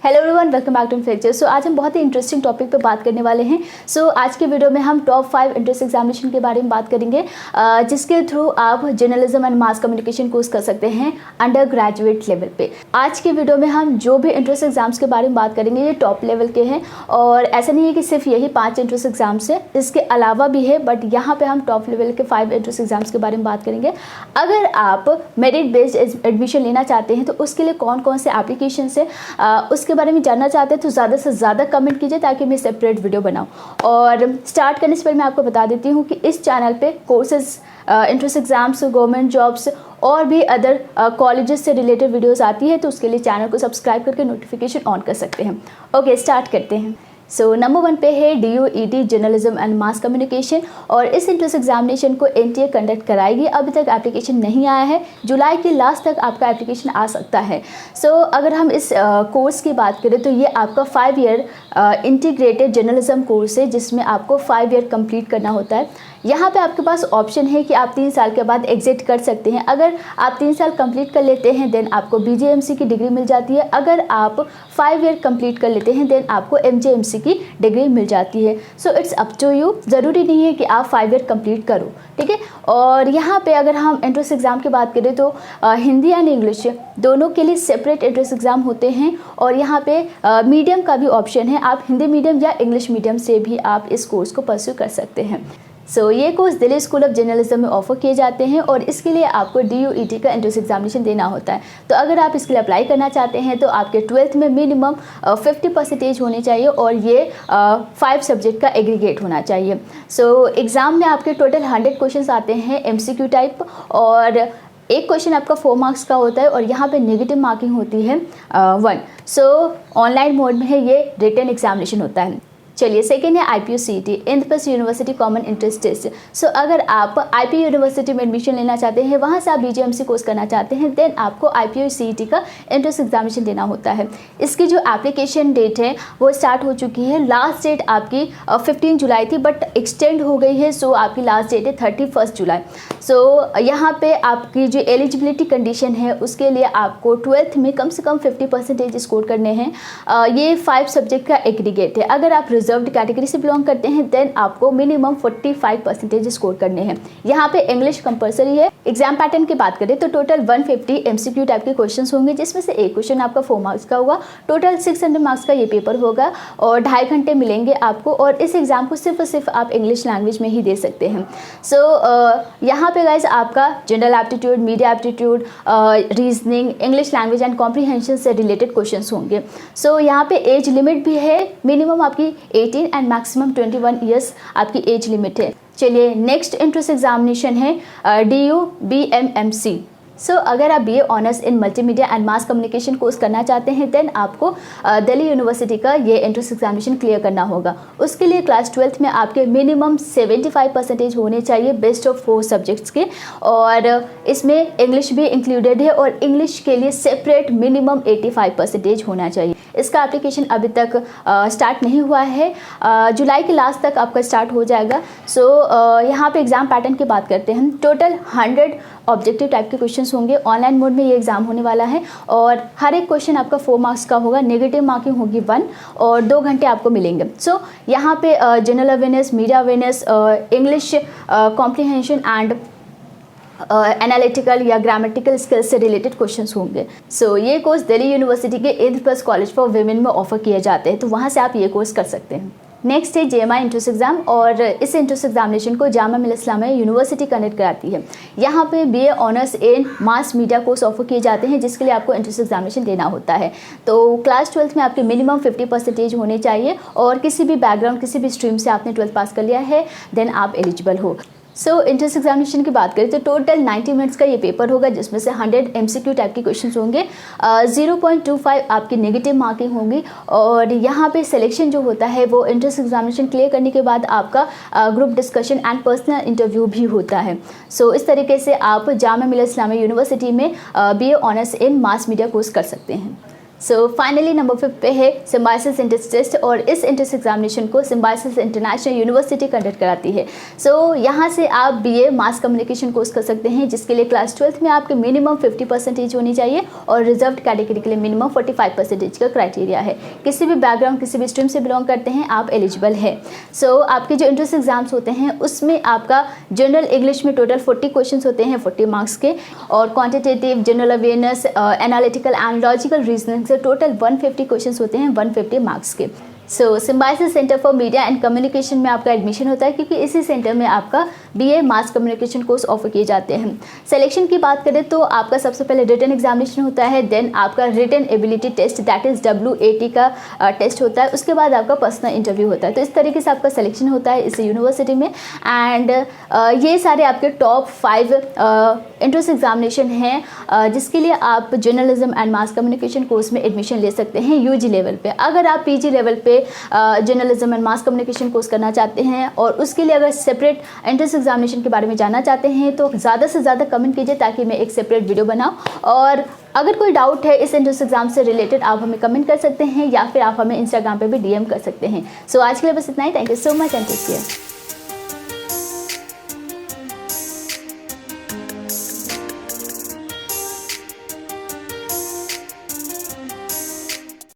Hello everyone, welcome back to lecture. So आज हम बहुत ही इंटरेस्टिंग टॉपिक पे बात करने वाले हैं। आज के वीडियो में हम टॉप 5 एंट्रेंस एग्जामिनेशन के बारे में बात करेंगे, जिसके थ्रू आप journalism and mass communication course कर सकते हैं अंडर ग्रेजुएट लेवल पे। आज के वीडियो में हम जो भी एंट्रेंस एग्जाम्स के बारे में बात करेंगे ये टॉप लेवल के हैं, और ऐसा नहीं है कि सिर्फ यही 5 एंट्रेंस एग्जाम्स है, इसके अलावा भी है, बट यहाँ पे हम टॉप लेवल के 5 एंट्रेंस एग्जाम्स के बारे में बात करेंगे। अगर आप मेरिट बेस्ड एडमिशन लेना चाहते हैं तो उसके लिए कौन कौन से एप्लीकेशन है उसके बारे में जानना चाहते हैं तो ज़्यादा से ज़्यादा कमेंट कीजिए ताकि मैं सेपरेट वीडियो बनाऊं। और स्टार्ट करने से पहले मैं आपको बता देती हूं कि इस चैनल पे courses, entrance exams, government jobs और भी अदर कॉलेजेस से रिलेटेड वीडियोस आती है, तो उसके लिए चैनल को सब्सक्राइब करके नोटिफिकेशन ऑन कर सकते हैं। ओके, स्टार्ट करते हैं। नंबर 1 पे है DUET journalism and mass communication, और इस एंट्रेंस एग्जामिनेशन को NTA कंडक्ट कराएगी। अभी तक एप्लीकेशन नहीं आया है, जुलाई के लास्ट तक आपका एप्लीकेशन आ सकता है। अगर हम इस कोर्स की बात करें तो ये आपका 5 ईयर इंटीग्रेटेड जर्नलिज्म कोर्स है, जिसमें आपको 5 ईयर कंप्लीट करना होता है। यहाँ पे आपके पास ऑप्शन है कि आप 3 साल के बाद एग्जिट कर सकते हैं। अगर आप 3 साल कंप्लीट कर लेते हैं देन आपको BJMC की डिग्री मिल जाती है। अगर आप 5 ईयर कंप्लीट कर लेते हैं देन आपको MJMC की डिग्री मिल जाती है। इट्स अप टू यू, ज़रूरी नहीं है कि आप 5 ईयर कंप्लीट करो, ठीक है। और यहाँ पे अगर हम एंट्रेंस एग्ज़ाम की बात करें तो हिंदी एंड इंग्लिश दोनों के लिए सेपरेट एंट्रेंस एग्ज़ाम होते हैं, और यहाँ पे मीडियम का भी ऑप्शन है। आप हिंदी मीडियम या इंग्लिश मीडियम से भी आप इस कोर्स को परस्यू कर सकते हैं। ये course Delhi school of journalism में ऑफर किए जाते हैं, और इसके लिए आपको DUET का एंट्रेंस एग्जामिनेशन देना होता है। तो अगर आप इसके लिए अप्लाई करना चाहते हैं तो आपके 12th में मिनिमम 50% होने चाहिए, और ये 5 सब्जेक्ट का एग्रीगेट होना चाहिए। एग्ज़ाम में आपके टोटल 100 क्वेश्चन आते हैं MCQ टाइप, और एक क्वेश्चन आपका 4 मार्क्स का होता है, और यहाँ पे नेगेटिव मार्किंग होती है 1। ऑनलाइन मोड में है, ये रिटन एग्जामिनेशन होता है। चलिए, सेकेंड है IPU-CET Indraprastha university common entrance test. अगर आप IPU यूनिवर्सिटी में एडमिशन लेना चाहते हैं, वहाँ से आप BJMC कोर्स करना चाहते हैं, देन आपको IPU-CET का एंट्रेंस एग्जामिनेशन देना होता है। इसकी जो एप्लीकेशन डेट है वो स्टार्ट हो चुकी है। लास्ट डेट आपकी 15 जुलाई थी, बट एक्सटेंड हो गई है। आपकी लास्ट डेट है 31 जुलाई। यहाँ पे आपकी जो एलिजिबिलिटी कंडीशन है उसके लिए आपको 12th में कम से कम 50% स्कोर करने हैं। ये 5 सब्जेक्ट का एग्रीगेट है। अगर आप रिजर्व्ड कैटेगरी से बिलोंग करते हैं देन आपको मिनिमम 45% स्कोर करने हैं। यहाँ पे इंग्लिश कंपलसरी है। एग्जाम पैटर्न की बात करें तो टोटल 150 MCQ टाइप के क्वेश्चंस होंगे, जिसमें से एक क्वेश्चन आपका 4 मार्क्स का होगा। टोटल 600 मार्क्स का ये पेपर होगा, और 2.5 घंटे मिलेंगे आपको, और इस एग्जाम को सिर्फ और सिर्फ आप इंग्लिश लैंग्वेज में ही दे सकते हैं। यहाँ पे गाइज आपका general aptitude, media aptitude, reasoning, English language and comprehension से रिलेटेड क्वेश्चंस होंगे। यहाँ पे एज लिमिट भी है, मिनिमम आपकी 18 एंड मैक्सिमम 21 ईयर्स आपकी एज लिमिट है। चलिए, नेक्स्ट एंट्रेंस एग्जामिनेशन है DU-BMMC। अगर आप BA honours in multimedia and mass communication course करना चाहते हैं देन आपको दिल्ली यूनिवर्सिटी का ये एंट्रेंस एग्जामिनेशन क्लियर करना होगा। उसके लिए क्लास 12th में आपके मिनिमम 75% होने चाहिए बेस्ट ऑफ 4 सब्जेक्ट्स के, और इसमें इंग्लिश भी इंक्लूडेड है, और इंग्लिश के लिए सेपरेट मिनिमम 85% होना चाहिए। इसका एप्लीकेशन अभी तक स्टार्ट नहीं हुआ है, जुलाई के लास्ट तक आपका स्टार्ट हो जाएगा। यहाँ पे एग्ज़ाम पैटर्न की बात करते हैं। टोटल 100 ऑब्जेक्टिव टाइप के क्वेश्चंस होंगे। ऑनलाइन मोड में ये एग्जाम होने वाला है, और हर एक क्वेश्चन आपका 4 मार्क्स का होगा। नेगेटिव मार्किंग होगी 1, और 2 घंटे आपको मिलेंगे। यहाँ पे general awareness, media awareness, English comprehension and analytical या ग्रामेटिकल स्किल्स से रिलेटेड क्वेश्चंस होंगे। ये कोर्स दिल्ली यूनिवर्सिटी के इंद्रप्रस्थ कॉलेज फॉर वुमेन में ऑफर किए जाते हैं, तो वहाँ से आप ये कोर्स कर सकते हैं। नेक्स्ट है JMI एंट्रेंस एग्जाम, और इस एंट्रेंस एग्जामिनेशन को जामा मिलिया इस्लामिया यूनिवर्सिटी कंडक्ट कराती है। यहाँ पे BA honours in mass media course offer किए जाते हैं, जिसके लिए आपको एंट्रेंस एग्जामिनेशन देना होता है। क्लास 12th में आपके मिनिमम 50% होने चाहिए, और किसी भी बैकग्राउंड, किसी भी स्ट्रीम से आपने 12th पास कर लिया है देन आप एलिजिबल हो। एंट्रेंस एग्जामिनेशन की बात करें तो टोटल 90 मिनट्स का ये पेपर होगा, जिसमें से 100 MCQ टाइप के क्वेश्चंस होंगे। 0.25 आपकी नेगेटिव मार्किंग होगी, और यहाँ पे सिलेक्शन जो होता है वो एंट्रेंस एग्जामिनेशन क्लियर करने के बाद आपका group discussion and personal interview भी होता है। इस तरीके से आप जामा मिलिया इस्लामिया यूनिवर्सिटी में BA honours in mass media course कर सकते हैं। सो फाइनली नंबर 5 पे है सिम्बायोसिस एंट्रेंस टेस्ट, और इस एंट्रेंस एग्जामिनेशन को सिम्बायोसिस इंटरनेशनल यूनिवर्सिटी कंडक्ट कराती है। सो यहाँ से आप बीए मास कम्युनिकेशन कोर्स कर सकते हैं, जिसके लिए क्लास 12th में आपके मिनिमम 50% होनी चाहिए और रिजर्व कैटेगरी के लिए मिनिमम 45% का क्राइटेरिया है। किसी भी बैकग्राउंड, किसी भी स्ट्रीम से बिलोंग करते हैं, आप एलिजिबल है। सो आपके जो एंट्रेंस एग्जाम्स होते हैं उसमें आपका जनरल इंग्लिश में टोटल 40 क्वेश्चन होते हैं 40 मार्क्स के, और quantitative, general awareness, analytical and logical reasoning से टोटल 150 क्वेश्चन होते हैं 150 मार्क्स के। So Symbiosis Centre for Media and Communication में आपका एडमिशन होता है, क्योंकि इसी सेंटर में आपका BA mass communication course offer किए जाते हैं। सिलेक्शन की बात करें तो आपका सबसे पहले रिटन एग्जामिनेशन होता है, देन आपका written ability test that is WAT का टेस्ट होता है, उसके बाद आपका पर्सनल इंटरव्यू होता है। तो इस तरीके से आपका सिलेक्शन होता है इस यूनिवर्सिटी में। एंड ये सारे आपके टॉप 5 एंट्रेंस एग्जामिनेशन हैं जिसके लिए आप journalism and mass communication course में एडमिशन ले सकते हैं UG लेवल पे। अगर आप PG लेवल पे journalism and mass communication course करना चाहते हैं और उसके लिए अगर सेपरेट एंट्रेंस एग्जामिनेशन के बारे में जानना चाहते हैं तो ज़्यादा से ज़्यादा कमेंट कीजिए, ताकि मैं एक सेपरेट वीडियो बनाऊं। और अगर कोई डाउट है इस एंट्रेंस एग्जाम से रिलेटेड, आप हमें कमेंट कर सकते हैं या फिर आप हमें इंस्टाग्राम पे भी DM कर सकते हैं। सो आज के लिए बस इतना ही। Thank you so much and take care.